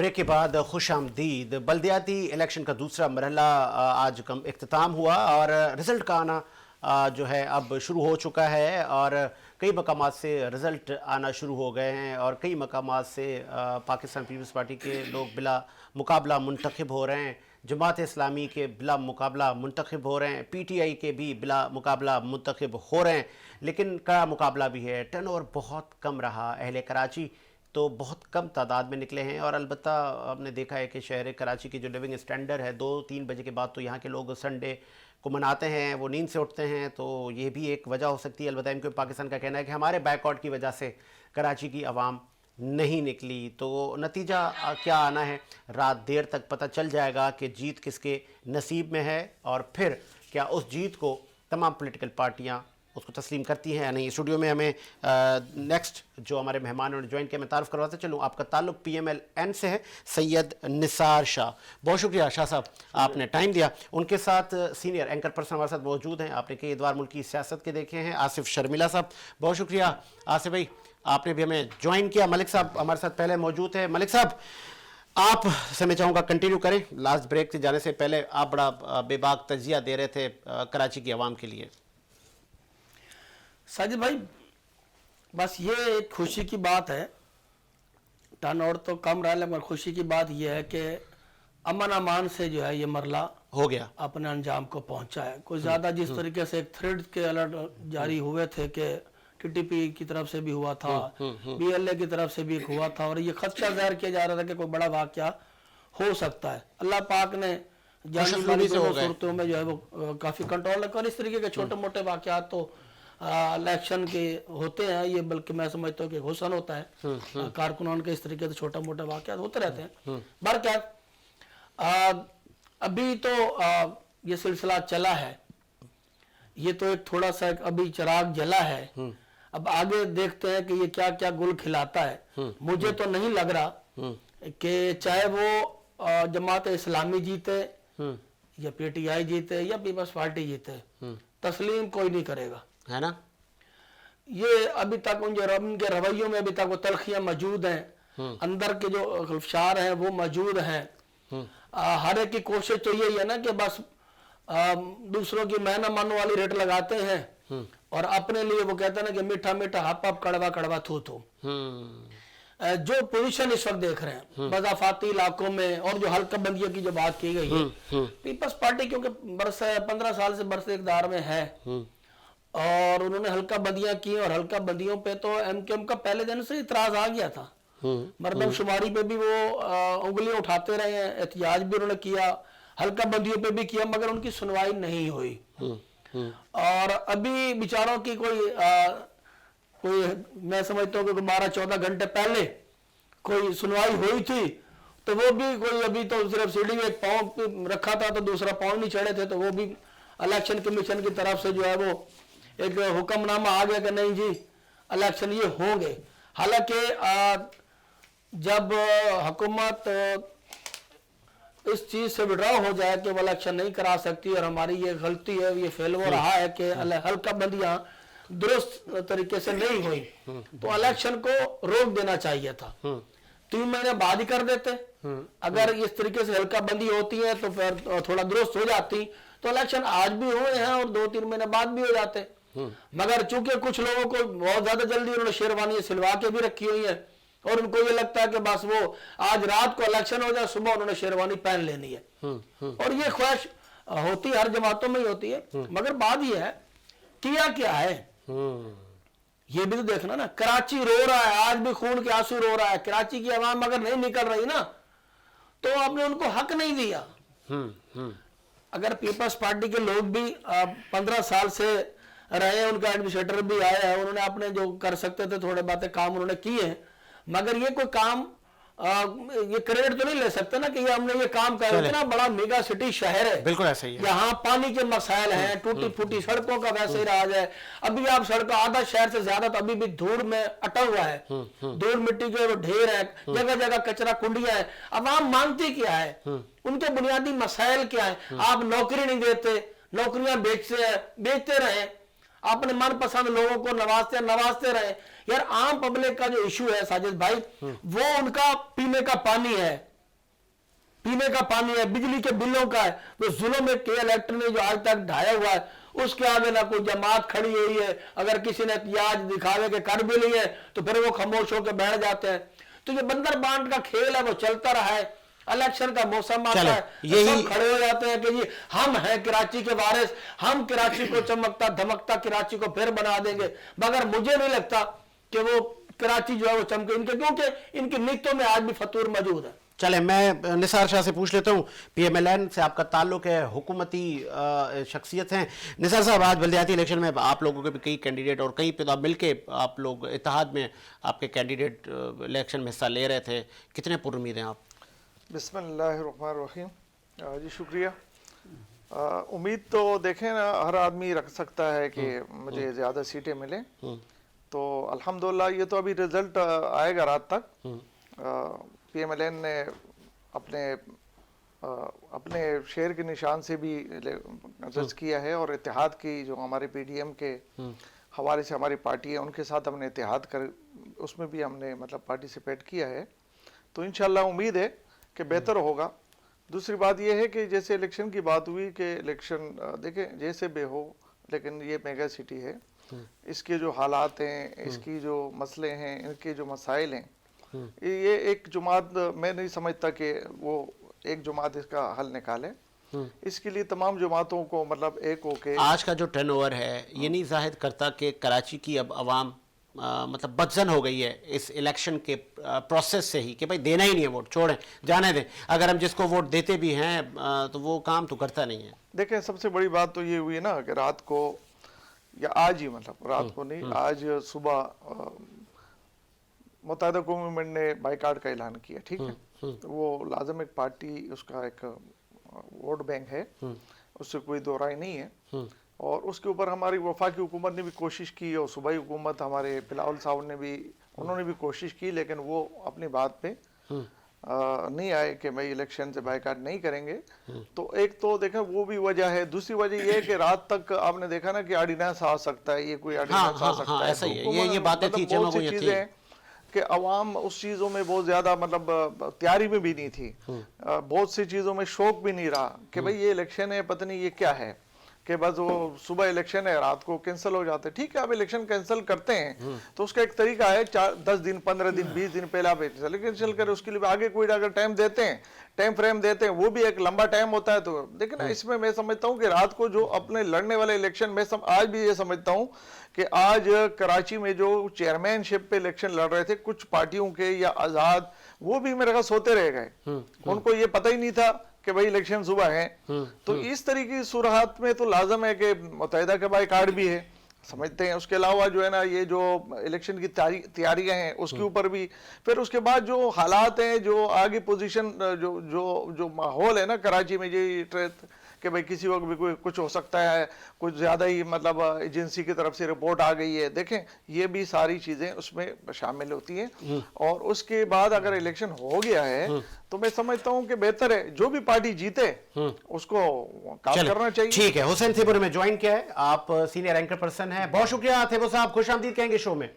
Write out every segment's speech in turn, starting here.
Break के बाद खुश आमदीद। बल्दियाती इलेक्शन का दूसरा मरहला आज इख्तिताम हुआ और रिज़ल्ट का आना जो है अब शुरू हो चुका है और कई मकामात से रिज़ल्ट आना शुरू हो गए हैं और कई मकामात से पाकिस्तान पीपल्स पार्टी के लोग बिला मुकाबला मुंतखब हो रहे हैं, जमात इस्लामी के बिला मुकाबला मुंतखब हो रहे हैं, PTI के भी बिला मुकाबला मुंतखब हो रहे हैं। लेकिन कड़ा मुकाबला भी है। टर्नओवर बहुत कम रहा। अहले कराची तो बहुत कम तादाद में निकले हैं और अलबत्ता आपने देखा है कि शहर कराची की जो लिविंग स्टैंडर्ड है 2-3 बजे के बाद तो यहाँ के लोग संडे को मनाते हैं, वो नींद से उठते हैं, तो ये भी एक वजह हो सकती है। अलबत्ता इनके पाकिस्तान का कहना है कि हमारे बैकआउट की वजह से कराची की आवाम नहीं निकली। तो नतीजा क्या आना है, रात देर तक पता चल जाएगा कि जीत किसके नसीब में है और फिर क्या उस जीत को तमाम पॉलिटिकल पार्टियाँ उसको तस्लीम करती हैं या नहीं। स्टूडियो में हमें नेक्स्ट जो हमारे मेहमान उन्होंने ज्वाइन किया, मैं तारुफ करवाता चलूँ। आपका ताल्लुक PMLN से है, सैयद निसार शाह। बहुत शुक्रिया शाह साहब, आपने टाइम दिया। उनके साथ सीनियर एंकर पर्सन हमारे साथ मौजूद हैं, आपने कई अदवार मुल्क की सियासत के देखे हैं, आसिफ शर्मिला साहब। बहुत शुक्रिया आसिफ भाई, आपने भी हमें ज्वाइन किया। मलिक साहब हमारे साथ पहले मौजूद है। मलिक साहब, आप से मैं चाहूँगा कंटिन्यू करें। लास्ट ब्रेक से जाने से पहले आप बड़ा बेबाक तजिया दे रहे थे कराची की आवाम के लिए। साजिद भाई, बस ये एक खुशी की बात है, टर्नआउट तो कम रहा लेकिन खुशी की बात ये है कि अमन अमान से जो है ये मरला हो गया, अपने अंजाम को पहुंचा है। कुछ ज़्यादा जिस तरीके से एक थ्रेड के अलर्ट जारी हुए थे कि TTP की तरफ से भी हुआ था, BLA की तरफ से भी हुआ था और ये खदशा ज़ाहिर किया जा रहा था कि कोई बड़ा वाक़या हो सकता है। अल्लाह पाक ने जानी माली सूरतों में जो है वो काफ़ी कंट्रोल रखा और इस तरीके के छोटे मोटे वाक़यात तो इलेक्शन के होते हैं, ये बल्कि मैं समझता हूँ कि हुसन होता है कारकुनान के, इस तरीके से छोटा मोटा वाक़यात होते रहते हैं। बर क्या अभी तो ये सिलसिला चला है, ये तो एक थोड़ा सा अभी चिराग जला है, अब आगे देखते हैं कि ये क्या क्या गुल खिलाता है। मुझे तो नहीं लग रहा कि चाहे वो जमात इस्लामी जीते या PTI जीते या पीपल्स पार्टी जीते, तस्लीम कोई नहीं करेगा, है ना। ये अभी तक उनके रवैयों में अभी तक वो तलखियां मौजूद हैं, अंदर के जो खलफशार हैं वो मौजूद हैं। हर एक की कोशिश तो यही है ना कि बस दूसरों की मैं मानो वाली रेट लगाते हैं और अपने लिए वो कहते हैं ना कि मीठा मीठा हप हप कड़वा कड़वा थू थू। जो पोजीशन इस वक्त देख रहे हैं मजाफाती इलाकों में और जो हल्का बंदियों की जो बात की गई है, पीपल्स पार्टी क्योंकि 15 साल से बरसे इक़्तिदार में है और उन्होंने हल्का बंदियां की और हल्का बंदियों पे तो MKM का पहले दिन से इतराज आ गया था। मरदम शुमारी पे भी वो उंगलियां उठाते रहे हैं, एहतिजाज भी उन्होंने किया, हल्का बंदियों पे भी किया, मगर उनकी सुनवाई नहीं हुई। और अभी बेचारों की कोई मैं समझता हूँ कि 12-14 घंटे पहले कोई सुनवाई हुई थी, तो वो भी कोई अभी तो सिर्फ सीढ़ी में एक पाँव रखा था तो दूसरा पाँव नहीं चढ़े थे, तो वो भी इलेक्शन कमीशन की तरफ से जो है वो एक हुक्मनामा आ गया कि नहीं जी इलेक्शन ये होंगे। हालांकि जब हुकूमत इस चीज़ से विड्रॉ हो जाए कि वो इलेक्शन नहीं करा सकती और हमारी ये गलती है, ये फेल हो रहा है कि हल्का बंदियां दुरुस्त तरीके से नहीं हुई, तो इलेक्शन को रोक देना चाहिए था। 3 महीने बाद ही कर देते। अगर इस तरीके से हल्का बंदी होती है तो फिर थोड़ा दुरुस्त हो जाती, तो इलेक्शन आज भी हुए हैं और 2-3 महीने बाद भी हो जाते। मगर चूंकि कुछ लोगों को बहुत ज्यादा जल्दी उन्होंने शेरवानी सिलवा के भी रखी हुई है और उनको ये लगता है कि बस वो आज रात को इलेक्शन हो जाए, सुबह उन्होंने शेरवानी पहन लेनी है। और ये ख्वाहिश होती हर जमातों में ही होती है। मगर बात ये है किया क्या है, ये भी तो देखना ना। कराची रो रहा है, आज भी खून के आंसू रो रहा है। कराची की आवाम अगर नहीं निकल रही ना तो आपने उनको हक नहीं दिया। अगर पीपल्स पार्टी के लोग भी 15 साल से रहे, उनका एडमिनिस्ट्रेटर भी आया है, उन्होंने अपने जो कर सकते थे थोड़े बातें काम उन्होंने किए, मगर ये कोई काम ये क्रेडिट तो नहीं ले सकते ना कि ये हमने ये काम किया। इतना बड़ा मेगा सिटी शहर है, बिल्कुल ऐसा ही है। यहाँ पानी के मसाइल हैं, टूटी फूटी सड़कों का वैसे ही राज है। अभी आप सड़क आधा शहर से ज्यादा तो अभी भी धूल में अटा हुआ है, धूल मिट्टी के ढेर है, जगह जगह कचरा कुंडियां है। अवाम मांगती क्या है, उनके बुनियादी मसाइल क्या है? आप नौकरी नहीं देते, नौकरियां बेचते रहे, अपने मनपसंद लोगों को नवाजते रहे। यार आम पब्लिक का जो इशू है साजिद भाई, वो उनका पीने का पानी है, पीने का पानी है, बिजली के बिलों का है। तो जुल्म के इलेक्टर ने जो आज तक ढाया हुआ है, उसके आगे ना कोई जमात खड़ी हुई है। अगर किसी ने एहतियाज दिखावे के कर भी लिए तो फिर वो खामोश होकर बैठ जाते हैं। तो जो बंदर बांट का खेल है वो चलता रहा है। इलेक्शन का मौसम आता है, सब खड़े हो जाते हैं कि जी हम हैं कराची के वारिस, हम कराची को चमकता धमकता कराची को फिर बना देंगे। मगर मुझे नहीं लगता कि वो कराची जो है वो चमके इनके, क्योंकि इनकी नीयतों में आज भी फतूर मौजूद है। चले, मैं निसार शाह से पूछ लेता हूँ, PMLN से आपका ताल्लुक है, हुकूमती शख्सियत हैं। निसार साहब, आज बल्दियाती इलेक्शन में आप लोगों के भी कई कैंडिडेट और कई पिता मिल के आप लोग इत्तेहाद में आपके कैंडिडेट इलेक्शन में हिस्सा ले रहे थे, कितने पुरुमीद हैं आप? बिस्मिल्लाहिर्रहमानिर्रहीम। जी शुक्रिया। उम्मीद तो देखें ना, हर आदमी रख सकता है कि मुझे ज़्यादा सीटें मिलें। तो अल्हम्दुलिल्लाह ये तो अभी रिज़ल्ट आएगा रात तक। PMLN ने अपने शेर के निशान से भी जज किया है और इत्तेहाद की जो हमारे PDM के हवाले से हमारी पार्टी है उनके साथ हमने इत्तेहाद कर उसमें भी हमने मतलब पार्टिसिपेट किया है। तो इंशाल्लाह उम्मीद है कि बेहतर होगा। दूसरी बात यह है कि जैसे इलेक्शन की बात हुई कि इलेक्शन देखें जैसे भी हो, लेकिन ये मेगा सिटी है, इसके जो हालात हैं, इसकी जो मसले हैं, इनके जो मसाइल हैं, ये एक जमात मैं नहीं समझता कि वो एक जमात इसका हल निकाले। इसके लिए तमाम जमातों को मतलब एक होके, आज का जो टर्नओवर है ये नहीं जाहिर करता कि कराची की अब आवाम मतलब बदजन हो गई है इस इलेक्शन के प्रोसेस से ही, कि भाई देना ही नहीं है वोट, छोड़ें, जाने दें। अगर हम जिसको वोट देते भी हैं तो वो काम तो करता नहीं है। देखें सबसे बड़ी बात तो ये हुई ना कि रात को या आज ही, मतलब रात को नहीं, आज सुबह मुत्तहिदा कौमी मूवमेंट ने बाइकाट का ऐलान किया, ठीक है। तो वो लाजम एक पार्टी, उसका एक वोट बैंक है, उससे कोई दो राय नहीं है। और उसके ऊपर हमारी वफाकी हुकूमत ने भी कोशिश की और सूबाई हुकूमत हमारे बिलावल साहब ने भी, उन्होंने भी कोशिश की, लेकिन वो अपनी बात पे नहीं आए कि भाई इलेक्शन से बाइकाट नहीं करेंगे। तो एक तो देखें वो भी वजह है। दूसरी वजह ये है कि रात तक आपने देखा ना कि ऑर्डिनेंस आ सकता है, ये कोई ऑर्डिनेंस आ सकता है। ऐसा ही है, ये बातें थी, बहुत सी चीजें कि अवाम उस चीज़ों में बहुत ज़्यादा मतलब तैयारी में भी नहीं थी, बहुत सी चीज़ों में शौक भी नहीं रहा कि भाई ये इलेक्शन है, पता नहीं ये क्या है, कि बस वो सुबह इलेक्शन है, रात को कैंसिल हो जाते हैं। ठीक है, आप इलेक्शन कैंसिल करते हैं तो उसका एक तरीका है, 10 दिन 15 दिन 20 दिन पहले आप कैंसिल करें, उसके लिए आगे कोई अगर टाइम देते हैं, टाइम फ्रेम देते हैं, वो भी एक लंबा टाइम होता है। तो देखिए ना, इसमें मैं समझता हूँ कि रात को जो अपने लड़ने वाले इलेक्शन में आज भी ये समझता हूँ कि आज कराची में जो चेयरमैनशिप पे इलेक्शन लड़ रहे थे कुछ पार्टियों के या आज़ाद, वो भी मेरे ख्याल सोते रह गए, उनको ये पता ही नहीं था कि भाई इलेक्शन सुबह है। तो इस तरीके की सूरत में तो लाजम है कि मुत्तहिदा के बाइकाट भी है, समझते हैं। उसके अलावा जो है ना, ये जो इलेक्शन की तैयारियां हैं उसके ऊपर भी, फिर उसके बाद जो हालात हैं, जो आगे पोजीशन, जो जो जो माहौल है ना कराची में, ये कि भाई किसी वक्त भी कोई कुछ हो सकता है, कुछ ज़्यादा ही मतलब एजेंसी की तरफ से रिपोर्ट आ गई है, देखें ये भी सारी चीज़ें उसमें शामिल होती हैं। और उसके बाद अगर इलेक्शन हो गया है तो मैं समझता हूं कि बेहतर है जो भी पार्टी जीते उसको काम करना चाहिए। ठीक है, हुसैन थेबो में ज्वाइन किया है, आप सीनियर एंकर पर्सन हैं, बहुत शुक्रिया थेबो साहब, खुश आमदीद कहेंगे शो में।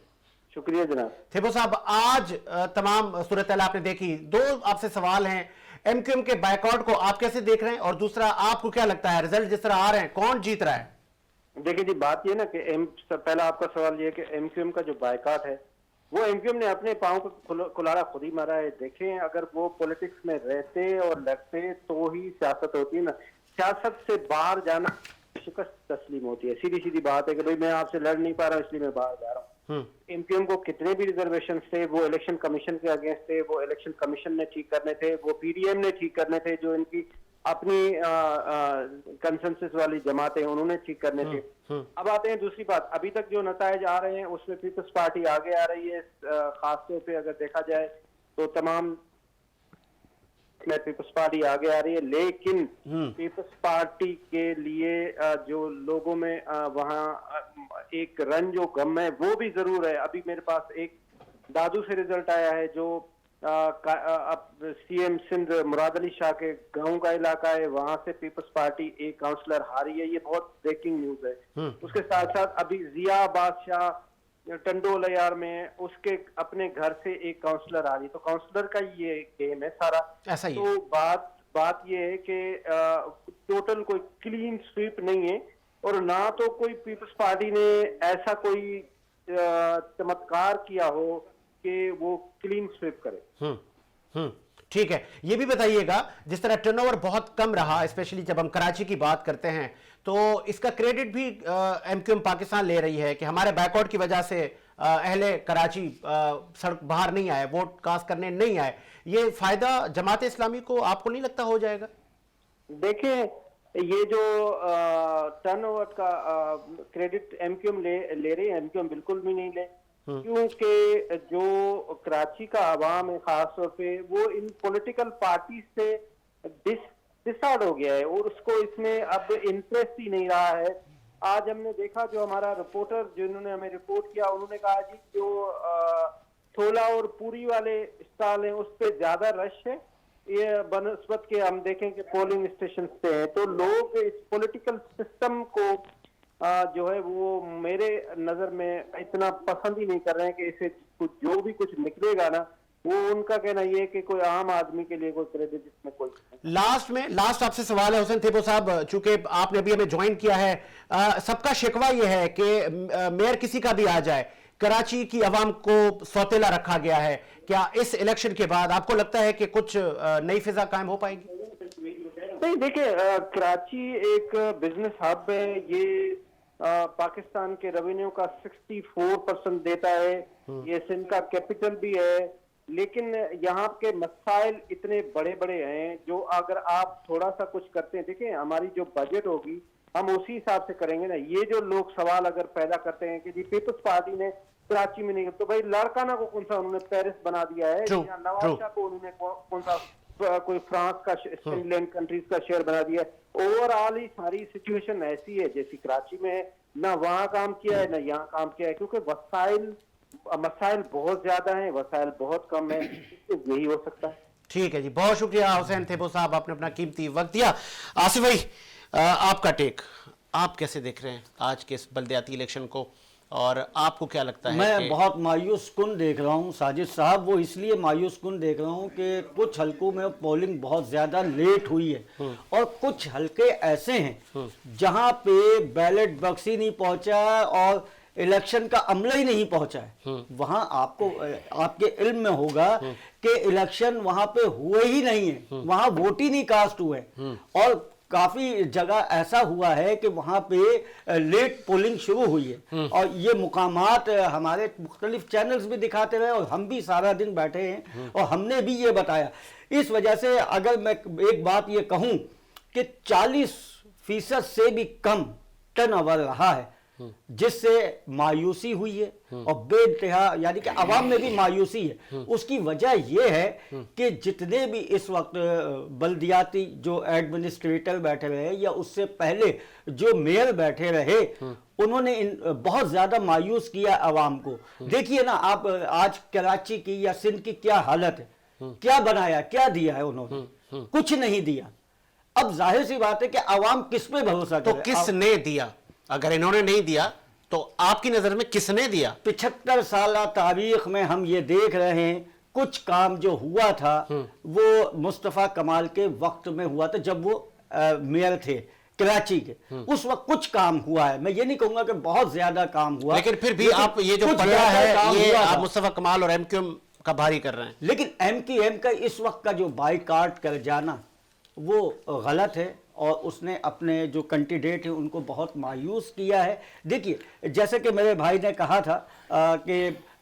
शुक्रिया जनाब। थेबो साहब, आज तमाम सूरत आपने देखी, दो आपसे सवाल हैं। MQM के बाइकआउट को आप कैसे देख रहे हैं, और दूसरा आपको क्या लगता है रिजल्ट जिस तरह आ रहे हैं कौन जीत रहा है? देखिए जी, बात ये ना कि पहला आपका सवाल ये कि MQM का जो बाइकाट है वो MQM ने अपने पाँव को कुल्हाड़ा खुद ही मारा है। देखें, अगर वो पॉलिटिक्स में रहते और लड़ते तो ही सियासत होती है ना, सियासत से बाहर जाना शिकस्त तस्लीम होती है। सीधी सीधी बात है कि भाई मैं आपसे लड़ नहीं पा रहा हूँ इसलिए मैं बाहर जा रहा हूँ। MQM को कितने भी रिजर्वेशन थे वो इलेक्शन कमीशन के अगेंस्ट थे, वो इलेक्शन कमीशन ने ठीक करने थे, वो PDM ने ठीक करने थे, जो इनकी अपनी कंसेंसस वाली जमातें उन्होंने ठीक करने थे। अब आते हैं दूसरी बात, अभी तक जो नतायज आ रहे हैं उसमें पीपल्स पार्टी आगे आ रही है। खास तौर पे अगर देखा जाए तो तमाम पीपल्स पार्टी आगे आ रही है, लेकिन पीपल्स पार्टी के लिए जो लोगों में वहाँ एक रंज और गम है वो भी जरूर है। अभी मेरे पास एक दादू से रिजल्ट आया है जो CM सिंध मुराद अली शाह के गांव का इलाका है, वहां से पीपल्स पार्टी एक काउंसलर हारी है। ये बहुत ब्रेकिंग न्यूज है। उसके साथ साथ अभी जिया बादशाह टंडोलयार में उसके अपने घर से एक काउंसलर आ रही, तो काउंसलर का ये गेम है सारा। ऐसा ही तो बात बात ये है कि टोटल कोई क्लीन स्वीप नहीं है, और ना तो कोई पीपल्स पार्टी ने ऐसा कोई चमत्कार किया हो कि वो क्लीन स्वीप करे। ठीक है, ये भी बताइएगा, जिस तरह टर्नओवर बहुत कम रहा, स्पेशली जब हम कराची की बात करते हैं, तो इसका क्रेडिट भी एमक्यूएम पाकिस्तान ले रही है कि हमारे बैकआउट की वजह से अहले कराची सड़क बाहर नहीं आए, वोट कास्ट करने नहीं आए। ये फायदा जमात इस्लामी को आपको नहीं लगता हो जाएगा? देखें, ये जो टर्नओवर का क्रेडिट एमक्यूएम ले रहे हैं, एमक्यूएम बिल्कुल भी नहीं ले, क्योंकि जो कराची का आवाम है खास तौर पे, वो इन पॉलिटिकल पार्टी से डिसाइड हो गया है और उसको इसमें अब इंटरेस्ट ही नहीं रहा है। आज हमने देखा, जो हमारा रिपोर्टर जिन्होंने हमें रिपोर्ट किया, उन्होंने कहा जी जो थोला और पूरी वाले स्टॉल हैं उस पे ज्यादा रश है, ये बनस्बत के हम देखें कि पोलिंग स्टेशन पे है। तो लोग इस पॉलिटिकल सिस्टम को जो है वो मेरे नजर में इतना पसंद ही नहीं कर रहे हैं कि इसे कुछ जो भी कुछ निकलेगा ना, वो उनका कहना ये है कि कोई आम आदमी के लिए कोई क्रेडिट इसमें कोई। लास्ट आपसे सवाल है हुसैन थेबो साहब, चूंकि आपने अभी हमें ज्वाइन किया है, सबका शिकवा ये है कि मेयर किसी का भी आ जाए, कराची की आवाम को सौतेला रखा गया है। क्या इस इलेक्शन के बाद आपको लगता है कि कुछ नई फिजा कायम हो पाएगी? नहीं, देखिए, कराची एक बिजनेस हब है, ये पाकिस्तान के रेवेन्यू का 64% देता है, ये सिंध का कैपिटल भी है, लेकिन यहाँ के मसाइल इतने बड़े बड़े हैं जो अगर आप थोड़ा सा कुछ करते हैं, देखिए हमारी जो बजट होगी हम उसी हिसाब से करेंगे ना। ये जो लोग सवाल अगर पैदा करते हैं कि जी पीपल्स पार्टी ने कराची में नहीं, तो भाई लड़काना को कौन सा उन्होंने पेरिस बना दिया है, या नवाज शाह को उन्होंने कौन सा कोई फ्रांस का, इंग्लैंड कंट्रीज का शेयर बना दिया है। ओवरऑल ही सारी सिचुएशन ऐसी है जैसी कराची में है, ना वहाँ काम किया है ना यहाँ काम किया है, क्योंकि मसाइल बहुत ज्यादा हैं, वसाइल बहुत कम है, यही हो सकता है। ठीक है जी, बहुत शुक्रिया हुसैन थेबो साहब, आपने अपना कीमती वक्त दिया। आसिफ भाई, आपका टेक, आप कैसे देख रहे हैं आज के इस बल्दियाती इलेक्शन को, और आपको क्या लगता है? मैं बहुत मायूस कुन देख रहा हूँ साजिद साहब, वो इसलिए मायूस कुन देख रहा हूँ कि कुछ हलकों में पोलिंग बहुत ज़्यादा लेट हुई है और कुछ हलके ऐसे हैं जहाँ पे बैलेट बक्स ही नहीं पहुँचा और इलेक्शन का अमला ही नहीं पहुँचा है। वहाँ आपको आपके इल्म में होगा कि इलेक्शन वहाँ पे हुए ही नहीं है, वहाँ वोट ही नहीं कास्ट हुए, और काफ़ी जगह ऐसा हुआ है कि वहाँ पे लेट पोलिंग शुरू हुई है, और ये मुकामात हमारे मुख्तलिफ चैनल्स भी दिखाते रहे और हम भी सारा दिन बैठे हैं और हमने भी ये बताया। इस वजह से अगर मैं एक बात ये कहूँ कि 40% से भी कम टर्नओवर रहा है, जिससे मायूसी हुई है और बेइंतहा यानी कि अवाम में भी मायूसी है। उसकी वजह यह है कि जितने भी इस वक्त बल्दियाती जो एडमिनिस्ट्रेटर बैठे रहे या उससे पहले जो मेयर बैठे रहे, उन्होंने बहुत ज्यादा मायूस किया अवाम को। देखिए ना आप, आज कराची की या सिंध की क्या हालत है, क्या बनाया, क्या दिया है उन्होंने? कुछ नहीं दिया। अब जाहिर सी बात है कि अवाम किस पे भरोसा करे? तो किसने दिया? अगर इन्होंने नहीं दिया तो आपकी नजर में किसने दिया? 75 साल तारीख में हम ये देख रहे हैं, कुछ काम जो हुआ था वो मुस्तफ़ा कमाल के वक्त में हुआ था, जब वो मेयर थे कराची के, उस वक्त कुछ काम हुआ है। मैं ये नहीं कहूंगा कि बहुत ज्यादा काम हुआ, लेकिन फिर भी आप ये जो पढ़ रहा है ये आप मुस्तफ़ा कमाल और एमक्यूएम का भारी कर रहे हैं। लेकिन एमक्यूएम का इस वक्त का जो बाइकाट कर जाना वो गलत है, और उसने अपने जो कैंडिडेट हैं उनको बहुत मायूस किया है। देखिए, जैसे कि मेरे भाई ने कहा था कि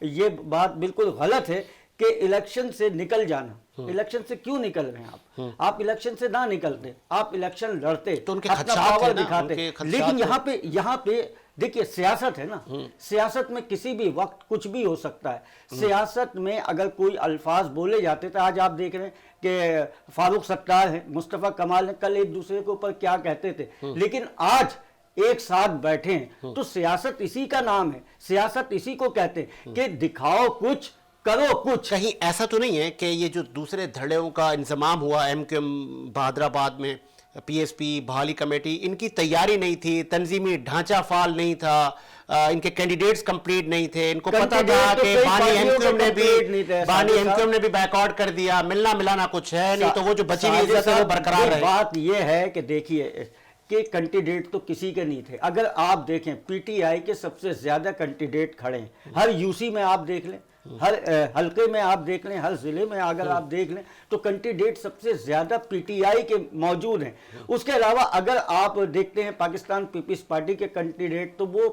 ये बात बिल्कुल गलत है कि इलेक्शन से निकल जाना। इलेक्शन से क्यों निकल रहे हैं आप इलेक्शन से ना निकलते, आप इलेक्शन लड़ते तो उनके अपना खदशात पावर है ना, दिखाते। उनके खदशात लेकिन है। यहाँ पे देखिए, सियासत है ना, सियासत में किसी भी वक्त कुछ भी हो सकता है। सियासत में अगर कोई अल्फाज बोले जाते थे, आज आप देख रहे हैं कि फारूक सत्तार हैं, मुस्तफ़ा कमाल हैं, कल एक दूसरे के ऊपर क्या कहते थे, लेकिन आज एक साथ बैठे हैं। तो सियासत इसी का नाम है, सियासत इसी को कहते हैं कि दिखाओ कुछ, करो कुछ। कहीं ऐसा तो नहीं है कि ये जो दूसरे धड़ेों का इंतजाम हुआ एमक्यूएम बहादराबाद में, पीएसपी बहाली कमेटी, इनकी तैयारी नहीं थी, तंजीमी ढांचा फाल नहीं था, इनके कैंडिडेट्स कंप्लीट नहीं थे, इनको पता था Candidate तो कि कई बानी पार्टियों एमक्यूएम के ने complete नहीं थे, साजिद साहब। एमक्यूएम ने भी बैकआउट कर दिया, मिलना मिलाना कुछ है नहीं, तो वो जो बची हुई इज्जत है वो बरकरार ये रहे। बात ये है कि देखिए कि कैंडिडेट तो किसी के नहीं थे। अगर आप देखें पीटीआई के सबसे ज्यादा कैंडिडेट खड़े हैं, हर यूसी में आप देख लें, हर हलके में आप देख लें, हर जिले में अगर आप देख लें तो कैंडिडेट सबसे ज्यादा पीटीआई के मौजूद हैं। उसके अलावा अगर आप देखते हैं पाकिस्तान पीपल्स पार्टी के कैंडिडेट तो वो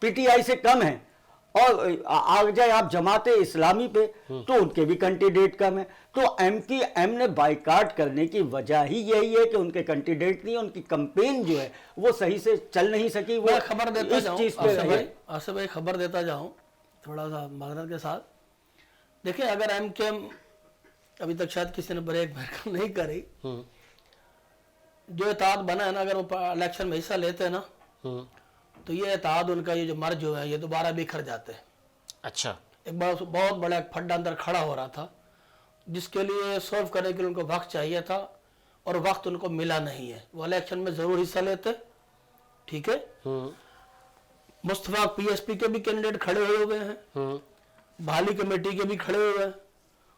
पीटीआई से कम हैं, और आ जाए आप जमाते इस्लामी पे तो उनके भी कैंडिडेट कम है। तो एमक्यूएम ने बाइकाट करने की वजह ही यही है कि उनके कैंडिडेट नहीं, उनकी कैंपेन जो है वो सही से चल नहीं सकी। वो मैं खबर देता इस जाऊं चीज पे रहे। आसिफ भाई खबर देता जाऊं थोड़ा सा माजरत के साथ। देखिए अगर एमक्यूएम अभी तक शायद किसी ने ब्रेक नहीं करी, जो इत्तेहाद बना है ना, अगर वो इलेक्शन में हिस्सा लेते हैं ना तो ये इत्तेहाद उनका ये जो मर्ज जो है ये दोबारा बिखर जाते हैं। अच्छा, एक बार बहुत बड़ा एक फड्डा अंदर खड़ा हो रहा था जिसके लिए सॉल्व करने के लिए उनको वक्त चाहिए था और वक्त उनको मिला नहीं है। वो इलेक्शन में जरूर हिस्सा लेते, ठीक है। मुस्तफा पीएसपी के भी कैंडिडेट खड़े हुए हैं, भाली कमेटी के भी खड़े हुए हैं,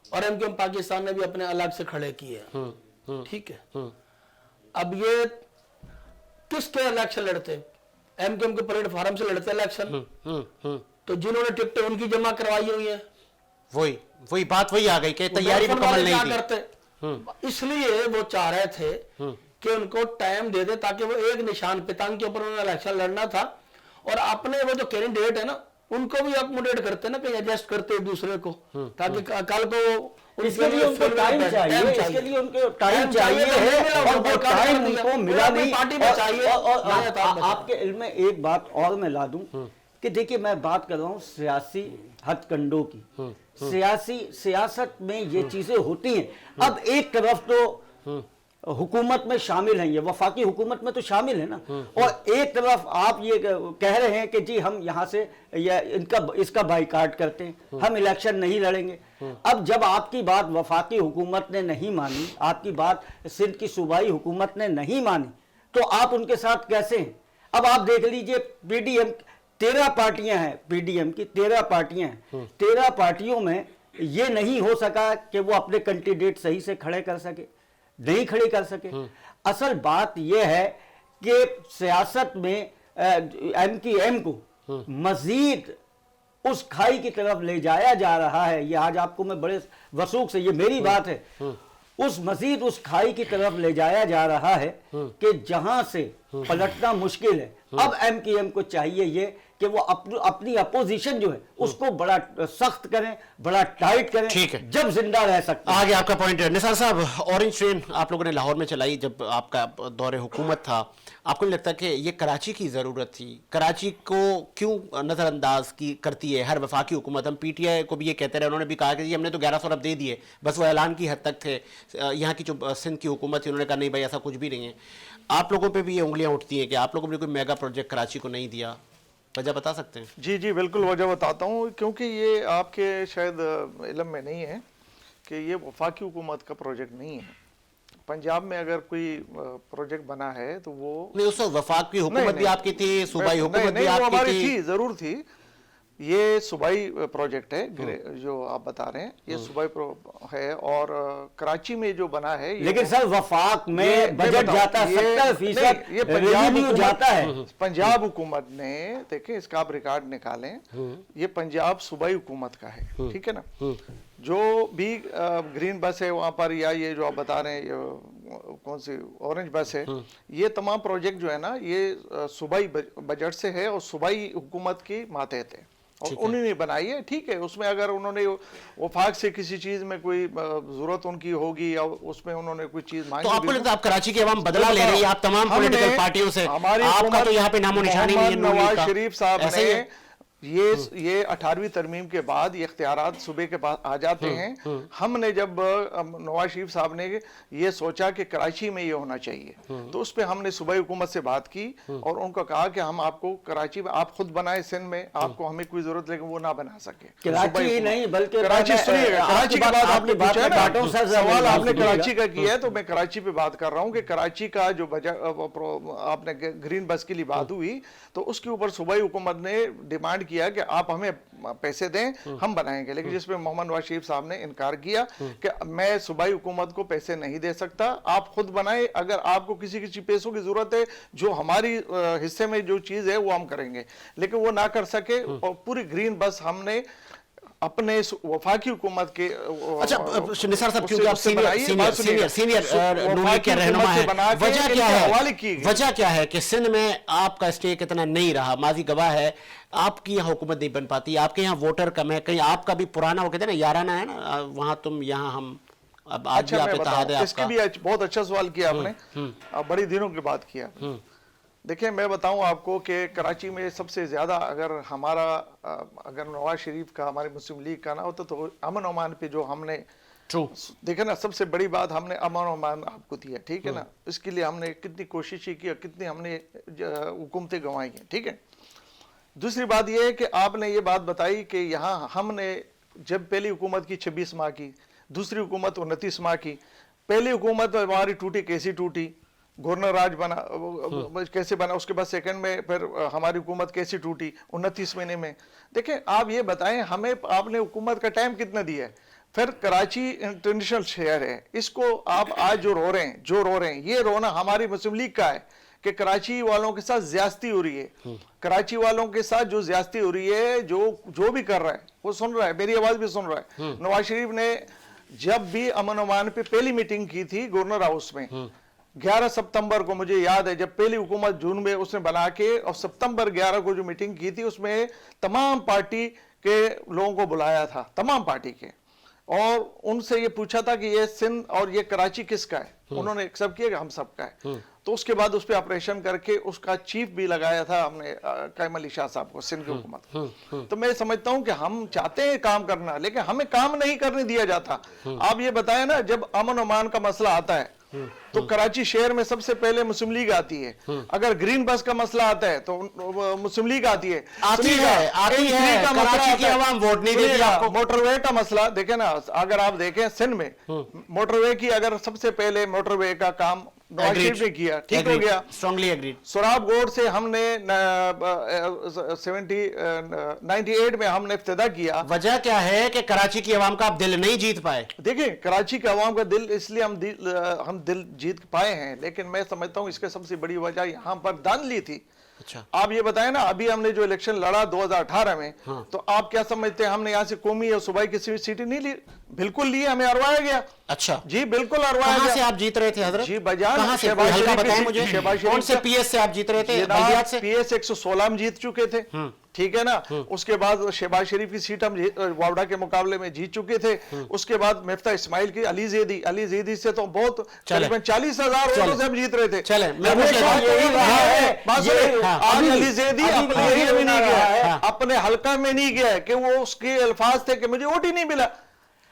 और एमक्यूएम पाकिस्तान ने भी अपने अलग से खड़े किए हैं, ठीक है। अब ये किसके इलेक्शन लड़ते? एमक्यूएम के प्लेटफार्म से लड़ते इलेक्शन, तो जिन्होंने टिकटें उनकी जमा करवाई हुई है, वही बात वही आ गई कि तैयारी मुकम्मल नहीं थी। करते इसलिए वो चाह रहे थे कि उनको टाइम दे दे ताकि वो एक निशान पितांग के ऊपर उन्होंने इलेक्शन लड़ना था, और अपने वो जो कैंडिडेट है ना उनको भी अकोमोडेट करते ना, कहीं एडजस्ट करते एक दूसरे को, ताकि कल को इसके लिए उनको टाइम चाहिए, इसके लिए उनको टाइम चाहिए है, और वो टाइम उनको मिला नहीं। पार्टी में चाहिए। और आपके इल्म में एक बात और मैं ला दूं कि देखिए मैं बात कर रहा हूं सियासी हथकंडों की। सियासत में ये चीजें होती हैं। अब एक तरफ तो हुकूमत में शामिल हैं, ये वफाकी हुकूमत में तो शामिल है ना, और एक तरफ आप ये कह रहे हैं कि जी हम यहाँ से इसका बाइकाट करते हैं, हम इलेक्शन नहीं लड़ेंगे। अब जब आपकी बात वफाकी हुकूमत ने नहीं मानी, आपकी बात सिंध की सूबाई हुकूमत ने नहीं मानी, तो आप उनके साथ कैसे हैं? अब आप देख लीजिए पीडीएम 13 पार्टियां हैं, पीडीएम की 13 पार्टियां हैं, 13 पार्टियों में ये नहीं हो सका कि वो अपने कैंडिडेट सही से खड़े कर सके, नहीं खड़े कर सके। असल बात यह है कि सियासत में एमक्यूएम को मजीद उस खाई की तरफ ले जाया जा रहा है। ये आज आपको मैं बड़े वसूख से, ये मेरी बात है, मजीद उस खाई की तरफ ले जाया जा रहा है कि जहां से पलटना मुश्किल है। अब एमक्यूएम को चाहिए ये कि वो अपनी अपोजिशन जो है उसको बड़ा सख्त करें, बड़ा टाइट करें, ठीक है, जब जिंदा रह सकते हैं। आगे आपका पॉइंट है निसार साहब, ऑरेंज ट्रेन आप लोगों ने लाहौर में चलाई जब आपका दौरे हुकूमत था, आपको नहीं लगता कि ये कराची की ज़रूरत थी? कराची को क्यों नज़रअंदाज की करती है हर वफाकी हुकूमत? हम पीटीआई को भी ये कहते रहे, उन्होंने भी कहा कि जी हमने तो 1100 अरब दे दिए, बस वो ऐलान की हद तक थे। यहाँ की जो सिंध की हुकूमत थी उन्होंने कहा नहीं भाई ऐसा कुछ भी नहीं है। आप लोगों पर भी ये उंगलियाँ उठती हैं कि आप लोगों ने कोई मेगा प्रोजेक्ट कराची को नहीं दिया, वजह बता सकते हैं? जी जी बिल्कुल वजह बताता हूँ, क्योंकि ये आपके शायद इल्म में नहीं है कि ये वफाकी हुकूमत का प्रोजेक्ट नहीं है। पंजाब में अगर कोई प्रोजेक्ट बना है तो वो नहीं, उस वफाक की हुकूमत भी आपकी थी, सूबाई हुकूमत भी आपकी थी, जरूर थी। ये सूबाई प्रोजेक्ट है जो आप बता रहे हैं, ये सूबाई है, और कराची में जो बना है। लेकिन सर वफाक में बजट जाता है 70% ये पंजाब जाता है। पंजाब हुकूमत ने, देखें इसका आप रिकॉर्ड निकालें, ये पंजाब सूबाई हुकूमत का है, ठीक है ना। जो भी ग्रीन बस है वहाँ पर, या ये जो आप बता रहे हैं कौन सी ऑरेंज बस है, ये तमाम प्रोजेक्ट जो है ना ये सूबाई बजट से है और सूबाई हुकूमत की मातहत है, और उन्होंने बनाई है, ठीक है। उसमें अगर उन्होंने वफाक से किसी चीज में कोई जरूरत उनकी होगी या उसमें उन्होंने कोई चीज मांगी, तो आपको लगता है आप कराची की आवाम बदला ले रही है? आप तमाम पॉलिटिकल पार्टियों से, हमारी आपका तो यहाँ पे नामो निशानी नहीं है। नवाज शरीफ साहब ने یہ 18ویں ترمیم کے بعد یہ اختیارات صوبے کے پاس آ جاتے ہیں. ہم نے جب نواز شریف صاحب نے یہ سوچا کہ کراچی میں یہ ہونا چاہیے تو اس پہ ہم نے صوبائی حکومت سے بات کی اور ان کو کہا کہ ہم آپ کو کراچی میں آپ خود بنائیں سندھ میں, آپ کو ہمیں کوئی ضرورت لیکن وہ نہ بنا سکے. کراچی ہی نہیں بلکہ کراچی کراچی کے بعد آپ نے پوچھا نا سوال آپ نے کراچی کراچی کا کیا ہے تو میں کراچی پہ بات کر رہا ہوں کہ کراچی کا جو آپ نے گرین بس کے لیے بات ہوئی تو اس کے اوپر صوبائی حکومت نے ڈیمانڈ کیا کہ آپ ہمیں پیسے دیں ہم بنائیں گے, لیکن جس پہ محمد نواز شریف صاحب نے انکار کیا کہ میں صوبائی حکومت کو پیسے نہیں دے سکتا, آپ خود بنائیں, اگر آپ کو کسی پیسوں کی ضرورت ہے جو ہماری حصے میں جو چیز ہے وہ ہم کریں گے, لیکن وہ نہ کر سکے اور پوری گرین بس ہم نے اپنے وفاقی حکومت کے اچھا نثار صاحب کیونکہ آپ سینئر نونی کے رہنما ہیں, وجہ کیا ہے کہ سندھ میں آپ کا اسٹیک اتنا نہیں رہا, ماضی گواہ ہے, آپ کی یہاں حکومت نہیں بن پاتی, آپ کے یہاں ووٹر کم ہے, کہیں آپ کا بھی پرانا وہ کہتے ہیں نا یارانہ ہے نا, وہاں تم یہاں ہم, اب آج بھی آپ اتحاد ہے آپ کا. اس کے بھی بہت اچھا سوال کیا آپ نے, بڑی دنوں کی بات کیا. دیکھیں میں بتاؤں آپ کو کہ کراچی میں سب سے زیادہ اگر نواز شریف کا ہماری مسلم لیگ کا نہ ہوتا تو امن و امان پہ جو ہم نے دیکھیں نا, سب سے بڑی بات ہم نے امن و امان آپ کو دیا, ٹھیک ہے نا, اس کے لیے ہم نے کتنی کوششیں کی اور کتنی ہم نے حکومتیں گنوائی ہیں, ٹھیک ہے. دوسری بات یہ ہے کہ آپ نے یہ بات بتائی کہ یہاں ہم نے جب پہلی حکومت کی 26 ماہ کی, دوسری حکومت 29 ماہ کی, پہلی حکومت ہماری ٹوٹی کیسی ٹوٹی, گورنر راج بنا کیسے بنا, اس کے بعد سیکنڈ میں پھر ہماری حکومت کیسی ٹوٹی 29 مہینے میں. دیکھیں آپ یہ بتائیں ہمیں آپ نے حکومت کا ٹائم کتنا دیا ہے, پھر کراچی انٹرنیشنل شہر ہے, اس کو آپ آج جو رو رہے ہیں یہ رونا ہماری مسلم لیگ کا ہے کہ کراچی والوں کے ساتھ زیادتی ہو رہی ہے, کراچی والوں کے ساتھ جو زیادتی ہو رہی ہے, جو بھی کر رہا ہے وہ سن رہا ہے, میری آواز بھی سن رہا ہے. نواز شریف نے جب بھی امن و امان پہ پہلی میٹنگ کی تھی گورنر ہاؤس میں 11 ستمبر کو, مجھے یاد ہے جب پہلی حکومت جون میں اس نے بنا کے اور ستمبر 11 کو جو میٹنگ کی تھی اس میں تمام پارٹی کے لوگوں کو بلایا تھا, تمام پارٹی کے, اور ان سے یہ پوچھا تھا کہ یہ سندھ اور یہ کراچی کس کا ہے, انہوں نے ایکسپٹ کیا کہ ہم سب کا ہے. تو اس کے بعد اس پہ آپریشن کر کے اس کا چیف بھی لگایا تھا ہم نے قائم علی شاہ صاحب کو, سندھ کی حکومت. تو میں سمجھتا ہوں کہ ہم چاہتے ہیں کام کرنا لیکن ہمیں کام نہیں کرنے دیا جاتا. آپ یہ بتائیں نا جب امن و امان کا مسئلہ آتا ہے تو کراچی شہر میں سب سے پہلے مسلم لیگ آتی ہے, اگر گرین بس کا مسئلہ آتا ہے تو مسلم لیگ آتی ہے, کراچی کی عوام ووٹ نہیں دیتی آپ کو. موٹر وے کا مسئلہ دیکھیں نا, اگر آپ دیکھیں سندھ میں موٹر وے کی, اگر سب سے پہلے موٹر وے کا کام نواز شریف نے کیا, ٹھیک ہو گیا, اسٹرانگلی ایگریڈ. سوراب گوڑ سے ہم نے 98 میں ہم نے افتتاح کیا. وجہ کیا ہے کہ کراچی کی عوام کا آپ دل نہیں جیت پائے؟ دیکھیں کراچی کے عوام کا دل اس لیے ہم دل جیت پائے ہیں, لیکن میں سمجھتا ہوں اس کے سب سے بڑی وجہ یہاں پر دھاندلی تھی. اچھا آپ یہ بتائیں نا, ابھی ہم نے جو الیکشن لڑا 2018 میں, تو آپ کیا سمجھتے ہیں ہم نے یہاں سے قومی یا صوبائی کسی سیٹیں نہیں لی, بالکل لی, ہمیں ہروایا گیا. اچھا جی بالکل ہروایا گیا. کہاں سے آپ جیت رہے تھے حضرت؟ جی بجان کہاں سے, ہلکا بتائیں مجھے, کون سے پی ایس سے آپ جیت رہے تھے؟ بلدیات سے. پی ایس 116 ہم جیت چکے تھے, ٹھیک ہے نا. اس کے بعد شہباز شریف کی سیٹ ہم واوڈا کے مقابلے میں جیت چکے تھے. اس کے بعد مفتاح اسماعیل کی علی زیدی سے تو بہت تقریباً 40,000 ووٹوں سے ہم جیت رہے تھے. علی زیدی اپنے حلقہ میں نہیں گیا ہے کہ وہ اس کے الفاظ تھے کہ مجھے ووٹ ہی نہیں ملا.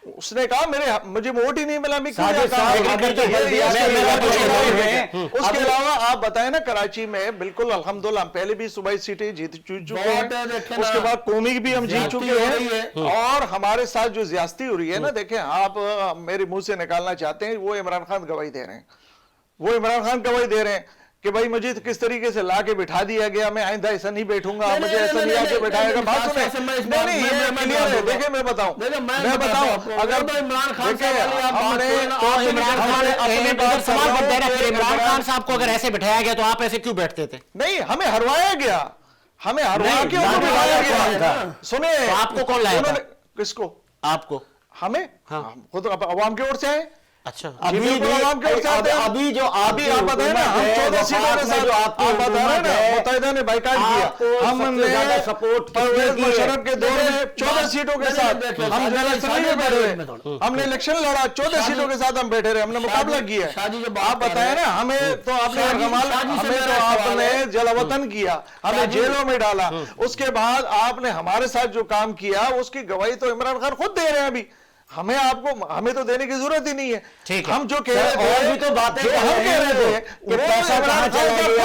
اس نے کہا مجھے ووٹ ہی نہیں ملا. اس کے علاوہ آپ بتائیں نا کراچی میں بالکل الحمدللہ ہم پہلے بھی صوبائی سیٹیں جیت چکے ہیں, اس کے بعد قومی بھی ہم جیت چکے ہیں, اور ہمارے ساتھ جو زیادتی ہو رہی ہے نا, دیکھیں آپ میرے منہ سے نکالنا چاہتے ہیں, وہ عمران خان گواہی دے رہے ہیں کہ بھائی مجھے کس طریقے سے لا کے بٹھا دیا گیا, میں آئندہ ایسا نہیں بیٹھوں گا, مجھے ایسا نہیں آ کے بٹھائے گا. بات سنیں, دیکھیں میں بتاؤں اگر عمران خان صاحب کو اگر ایسے بٹھایا گیا تو آپ ایسے کیوں بیٹھتے تھے؟ نہیں, ہمیں ہروایا گیا, ہمیں ہروا کے بٹھایا گیا. سنیں, آپ کو کون لایا تھا؟ کس کو؟ آپ کو. ہمیں خود عوام کے ووٹ سے آئے. अच्छा अभी बिल्कुल भी आवाम के साथ है। अभी जो अभी आप बताए ना, हम 14 सीटों के साथ, आप बता रहे हैं ना, मुत्तहिदा ने बाइकाट किया, हमने सपोर्ट परवेज मुशर्रफ के दौर में 14 सीटों के साथ हम जनरल असेंबली में बैठे रहे, हमने इलेक्शन लड़ा, 14 सीटों के साथ हम बैठे रहे, हमने मुकाबला किया। आप बताए ना, हमें तो आपने हमें तो आपने जलावतन किया, हमें जेलों में डाला, उसके बाद आपने हमारे साथ जो काम किया उसकी गवाही तो इमरान खान खुद दे रहे हैं। अभी हमें तो देने की जरूरत ही नहीं है। ठीक है। हम जो कह रहे थे, और भी तो बातें जो हम कह रहे थे कि पैसा कहाँ चला गया,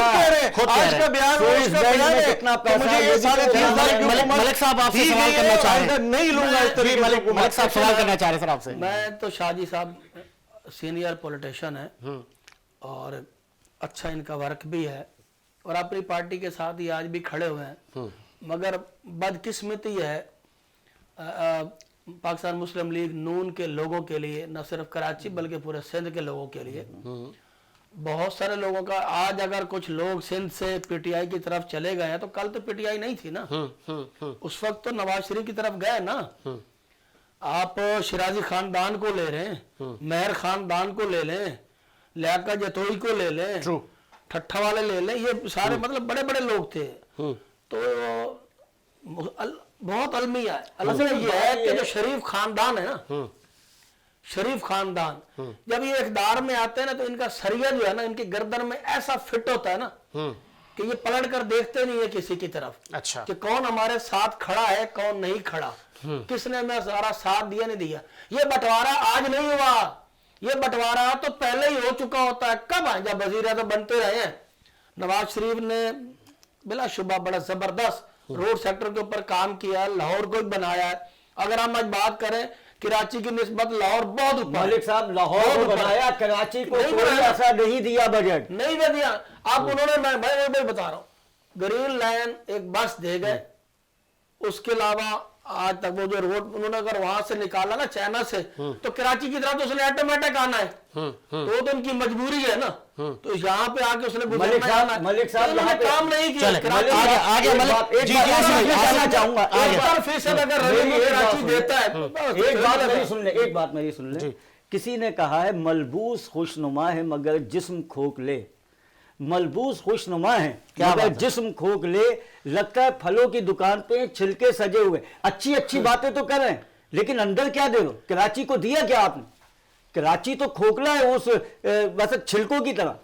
आज का बयान उसका बयान है कि मुझे ये 3.5 लाख की हुकूमत मलिक साहब आपसे दी सवाल गई करना है, चाह रहे आइंदा हैं। नहीं लूंगा इस तरीके से मलिक हुकूमत। साहब सवाल करना चाह रहे हैं सर आपसे। मैं तो शाहजी साहब सीनियर पॉलिटिशियन है और अच्छा इनका वर्क भी है और अपनी पार्टी के साथ ही आज भी खड़े हुए हैं, मगर बदकिस्मती है पाकिस्तान मुस्लिम लीग नून के लोगों के लिए, न सिर्फ कराची बल्कि पूरे सिंध के लोगों के लिए, बहुत सारे लोगों का आज अगर कुछ लोग सिंध से पीटीआई की तरफ चले गए हैं तो कल तो पीटीआई नहीं थी ना, उस वक्त तो नवाज शरीफ की तरफ गए ना। आप शिराजी खानदान को ले रहे हैं, मेहर खानदान को ले लें, लियाकत जतोई को ले लें, ठट्ठा वाले ले लें, ये सारे मतलब बड़े बड़े लोग थे। तो बहुत अलमिया है। अलमिया ये है कि जो शरीफ खानदान है ना, शरीफ खानदान जब ये इक़्तिदार में आते हैं ना तो इनका सरिया जो है ना इनकी गर्दन में ऐसा फिट होता है ना कि ये पलट कर देखते नहीं है किसी की तरफ, अच्छा कि कौन हमारे साथ खड़ा है कौन नहीं खड़ा, किसने मैं सारा साथ दिया नहीं दिया। ये बंटवारा आज नहीं हुआ, ये बंटवारा तो पहले ही हो चुका होता है। कब है? जब वजीर तो बनते रहे हैं। नवाज शरीफ ने बिलाशुबा बड़ा जबरदस्त रोड सेक्टर के ऊपर काम किया, लाहौर को बनाया है। अगर हम आज बात करें कराची की निस्बत लाहौर बहुत ऊपर। मलिक साहब लाहौर को बनाया, कराची को कोई ऐसा नहीं दिया बजट, नहीं दिया। आप उन्होंने मैं बता रहा हूँ, ग्रीन लाइन एक बस दे गए, उसके अलावा आज तक वो जो रोड उन्होंने अगर वहां से निकाला ना चाइना से तो कराची की तरफ तो उसने ऑटोमेटिक आना है, तो उनकी मजबूरी है ना, तो यहाँ पे आके उसने मलिक साहब उन्होंने काम नहीं किया। आगे मलिक जी कहना चाहूंगा, कराची देता है। एक बात मेरी सुन ले। किसी ने कहा है मलबूस खुशनुमा है मगर जिस्म खोखले, मलबूस खुशनुमा है मगर जिस्म खोखले, लगता है फलों की दुकान पे छिलके सजे हुए, अच्छी अच्छी बातें तो कर रहे हैं लेकिन अंदर क्या दे दो। कराची को दिया क्या आपने? कराची तो खोखला है उस बस छिलकों की तरह,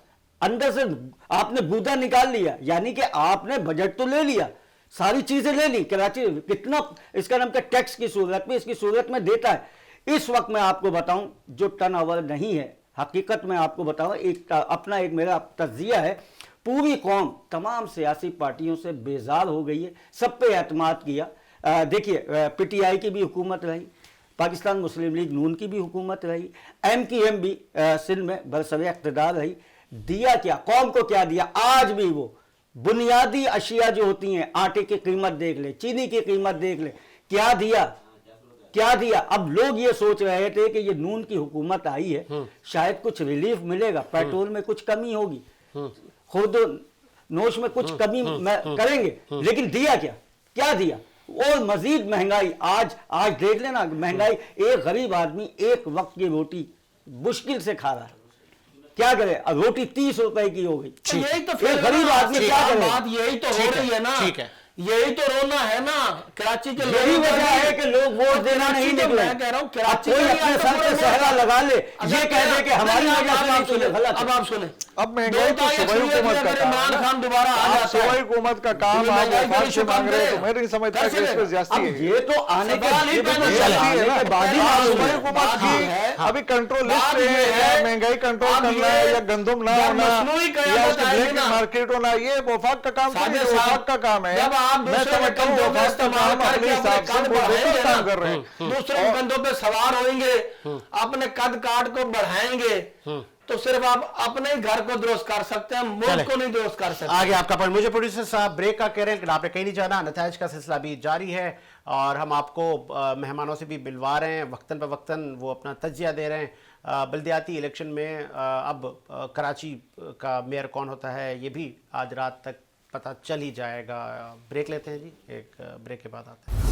अंदर से आपने गूदा निकाल लिया। यानी कि आपने बजट तो ले लिया, सारी चीजें ले ली, कराची कितना इसका नाम क्या टैक्स की सूरत में इसकी सूरत में देता है। इस वक्त मैं आपको बताऊं जो टर्न ओवर नहीं है, हकीकत में आपको बताऊं, अपना एक मेरा तज्जिया है, पूरी कौम तमाम सियासी पार्टियों से बेजार हो गई है, सब पे एतमाद किया। देखिए पीटीआई की भी हुकूमत रही, पाकिस्तान मुस्लिम लीग नून की भी हुकूमत रही, MQM भी सिंध में बरसरे इक़्तिदार रही। दिया क्या कौम को? क्या दिया? आज भी वो बुनियादी अशिया जो होती हैं, आटे की कीमत देख ले, चीनी की कीमत देख ले, क्या दिया? क्या दिया? अब लोग ये सोच रहे थे कि ये नून की हुकूमत आई है शायद कुछ रिलीफ मिलेगा, पेट्रोल में कुछ कमी होगी, खुद नोश में कुछ कमी करेंगे, लेकिन दिया क्या? क्या दिया? और मजीद महंगाई। आज देख लेना महंगाई, एक गरीब आदमी एक वक्त की रोटी मुश्किल से खा रहा है, क्या करे? अब रोटी 30 रुपए की हो गई, यही तो एक गरीब आदमी क्या करे? बात यही तो हो रही है ना, ठीक है, यही तो रोना है ना कराची के यही वजह है कि लोग वोट देना नहीं निकले। मैं कह रहा हूँ कराची कोई अपने सर पे सहरा लगा ले, ये कह दे कि हमारी वजह से नहीं चले, गलत है। अब आप सुने, अब महंगाई तो सूबाई हुकूमत का काम इमरान है। खान दोबारा आ आप जाता सूबाई है, हुकूमत का काम आप वफाक से मांग रहे हैं तो मैं नहीं समझता कि इस पे ज्यादती है। ये तो आने के सवाल ही पैदा ये चला आने है के बाद ही आप मालूम सूबाई है। हुकूमत की अभी कंट्रोल लिस्ट बात पे ये है, है, या महंगाई कंट्रोल अब करना ये है, या गंदम ना जब होना, मसनूई या कयामत उसकी आएगी ब्लैक ना, मार्केट होना, ये वफाक का काम साजिद नहीं, साहब, वफाक का काम है। जब आप मैं दूसरे समझता हूँ कंधों पे वफाक का इस्तेमाल काम अपने करके हिसाब अपने से कद वो बेहतर बढ़ाएंगे काम ना, कर रहे हैं। दूसरे कंधों पे सवार होंगे, अपने कद काट को बढ़ाएंगे, तो सिर्फ आप अपने ही घर को दुरुस्त कर सकते हैं, मुल्क को नहीं दुरुस्त कर सकते। आगे आपका पॉइंट। मुझे प्रोड्यूसर साहब ब्रेक का कह रहे हैं, आपने कहीं नहीं जाना, नताइज का सिलसिला भी जारी है और हम आपको मेहमानों से भी मिलवा रहे हैं, वक्तन ब वक्तन वो अपना तज्जिया दे रहे हैं। बल्दियाती इलेक्शन में अब कराची का मेयर कौन होता है ये भी आज रात तक पता चल ही जाएगा। ब्रेक लेते हैं जी, एक ब्रेक के बाद आते हैं।